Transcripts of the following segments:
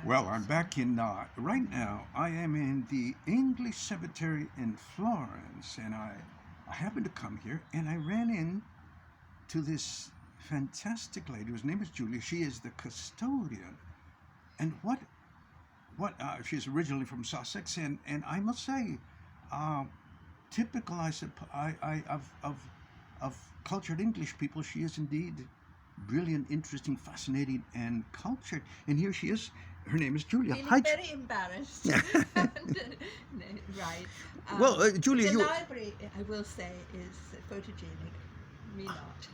Well, I'm back in, right now, I am in the English cemetery in Florence, and I happened to come here, and I ran into this fantastic lady whose name is Julia. She is the custodian. And she's originally from Sussex, and I must say, uh, typical, of cultured English people, she is indeed brilliant, interesting, fascinating, and cultured. And here she is. Her name is Julia. Feeling Hi, very embarrassed. No, right. Well, Julia, the you. library, I will say, is photogenic. Me not.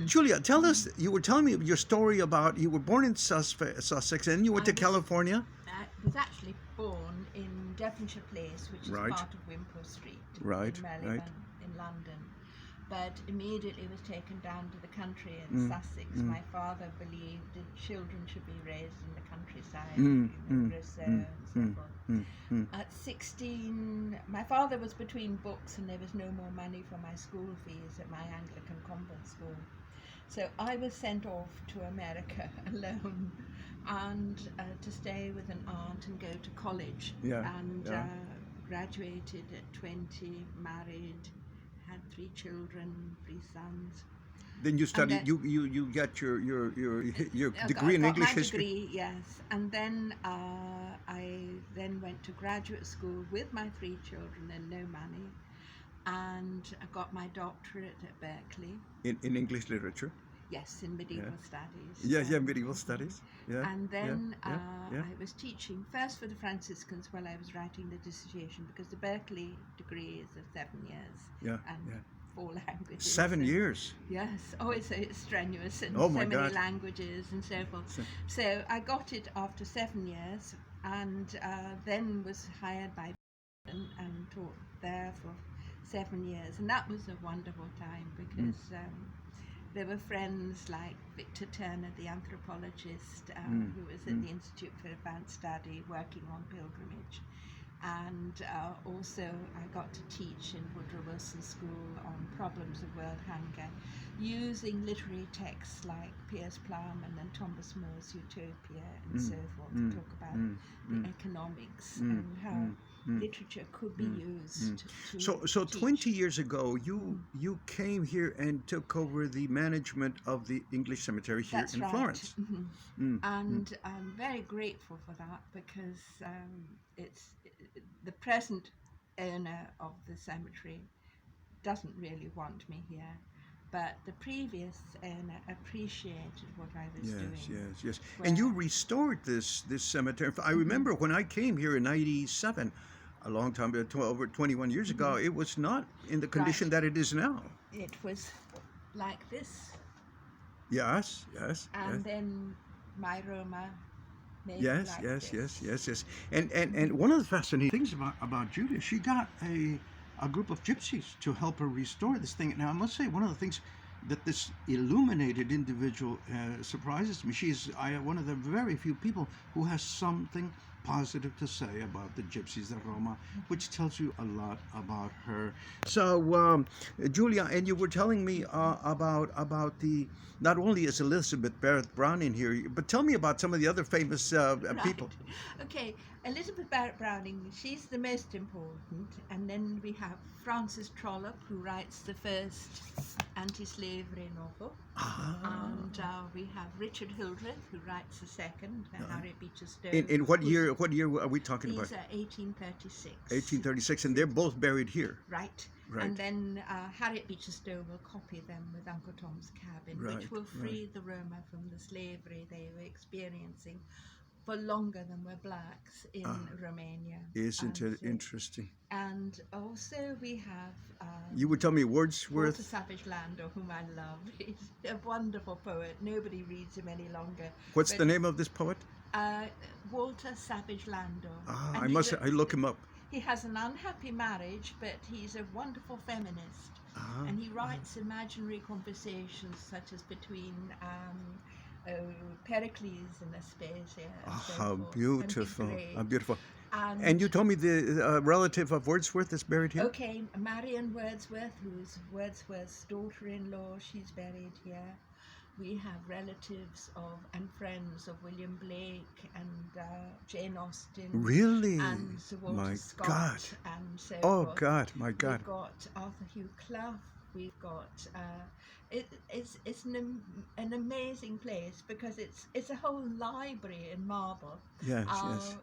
Julia, tell us. You were telling me your story about you were born in Sussex, and you went to California. I was actually born in Devonshire Place, which is Right. part of Wimpole Street Right, in right. Marylebone in London. But immediately was taken down to the country in Sussex. My father believed that children should be raised in the countryside, Rousseau and so forth. At 16, my father was between books and there was no more money for my school fees at my Anglican convent school. So I was sent off to America alone and to stay with an aunt and go to college. Graduated at 20, married, had 3 children, 3 sons. Then you studied. You got your degree in English my history. Degree, yes, and then I then went to graduate school with my 3 children and no money, and I got my doctorate at Berkeley. In English literature. Yes, in medieval studies. Medieval studies. Yeah. And then yeah. I was teaching first for the Franciscans while I was writing the dissertation, because the Berkeley degree is of 7 years. And 4 languages. 7 years. Yes. Oh, it's strenuous, and Oh so my many God. languages and so forth. So I got it after 7 years, and then was hired by and taught there for 7 years, and that was a wonderful time because there were friends like Victor Turner, the anthropologist, who was at the Institute for Advanced Study working on pilgrimage. And also I got to teach in Woodrow Wilson School on problems of world hunger, using literary texts like Piers Plowman and Thomas More's Utopia and so forth, to talk about the economics and how literature could be used to So teach. 20 years ago, you came here and took over the management of the English cemetery here That's in right. Florence. And I'm very grateful for that, because it's the present owner of the cemetery doesn't really want me here, but the previous owner appreciated what I was doing. Yes. And you restored this cemetery. I remember when I came here in '97, a long time ago, over 21 years ago, it was not in the condition that it is now. It was like this. Yes. And then my Roma made Yes. And one of the fascinating things about Julia, she got a group of gypsies to help her restore this thing. Now, I must say, one of the things that this illuminated individual surprises me. She's one of the very few people who has something positive to say about the gypsies, the Roma, which tells you a lot about her. So, Julia, and you were telling me about the, not only is Elizabeth Barrett Brown in here, but tell me about some of the other famous people. Okay, Elizabeth Barrett Browning, she's the most important, and then we have Frances Trollope, who writes the first anti-slavery novel, and we have Richard Hildreth, who writes the second, Harriet Beecher Stowe. In what year? What year are we talking about? These are 1836. 1836, and they're both buried here. Right. And then Harriet Beecher Stowe will copy them with Uncle Tom's Cabin, which will free the Roma from the slavery they were experiencing for longer than were blacks in Romania. Isn't it interesting? And also we have you would tell me Wordsworth. Walter Savage Landor, whom I love. He's a wonderful poet. Nobody reads him any longer. What's the name of this poet? Walter Savage Landor. I look him up. He has an unhappy marriage, but he's a wonderful feminist. And he writes imaginary conversations such as between Pericles and Aspasia. How beautiful. How beautiful. And you told me the relative of Wordsworth is buried here? Okay, Marion Wordsworth, who's Wordsworth's daughter-in-law, she's buried here. we have relatives of and friends of William Blake and Jane Austen Really? and Sir Walter My Scott God. and so Oh forth. God, my God. We've got Arthur Hugh Clough. We've got it's an amazing place because it's a whole library in marble. Yes, yes.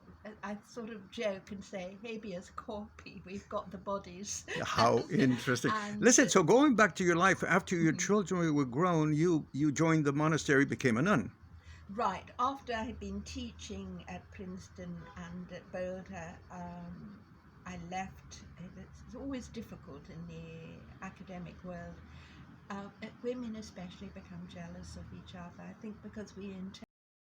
I sort of joke and say habeas corpus. We've got the bodies. How interesting. And Listen, so going back to your life, after your Mhm. children were grown, you joined the monastery, became a nun. Right, after I had been teaching at Princeton and at Boulder, I left. It's always difficult in the academic world. Women especially become jealous of each other, I think, because we